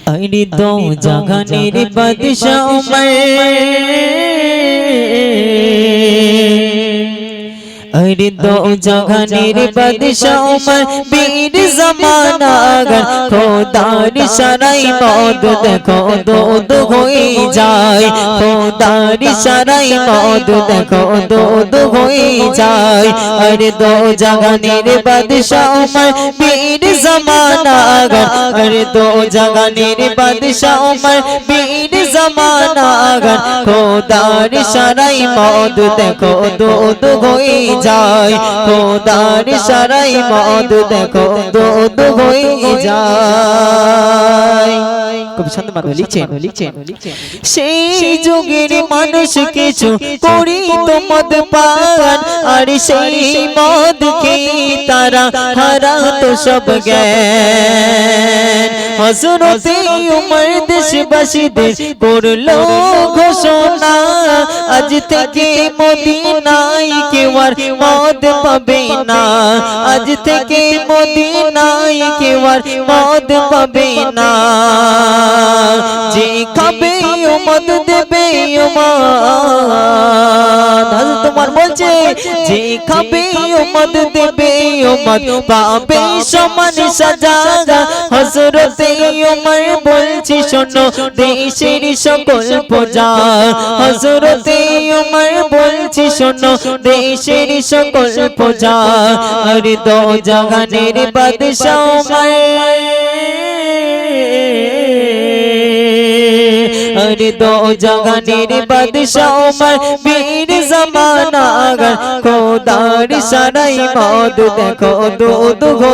अरे दो जहानेर बादशाह उमर, अरे दो जहानेर बादशाह उमर वीर ज़माना अगर खुदार शराई मौत देखो दूध हो जाए, खुदार शराई मौत देखो दूध हो जाए। अरे दो जहानेर बादशाह उमर वीर ज़माना अगर, अरे दो जहानेर बादशाह उमर वीर ज़माना अगर खुदार शराई मौत देखो दूध हो जाए, खुदार शराई मौत देखो दूध हो যায়। কবি ছন্দ মাধব লিখছেন সেই যুগের মানুষ কিছু করি তো মদ পান, আর সেই মদ খেয়ে তারা হারাতো সব জ্ঞান। হযরতে উমর দেশবাসীদের করলো ঘোষণা, আজ থেকে মদিনায় কেউ আর মদ পাবে না, আজ থেকে মদিনায় কেউ আর মদ পাবে না। যে খাবে ও মদ দেবে ও মদ, তোমার বলছে যে খাবে ও মদ দেবে ও মদ পাবে সমান সাজা। হযরতে উমর বলছি শোনো দেশের সকল প্রজা, হযরতে উমর বলছি শোনো দেশের সকল প্রজা। আরে দো জাহানের বাদশাহ উমর, अरे दो जहानेर बादशाह उमर वीर ज़माना अगर खुदार शराई मौत देखो दूध हो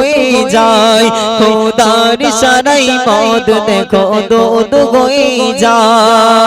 जाए, खुदार शराई मौत देखो दूध हो जाए।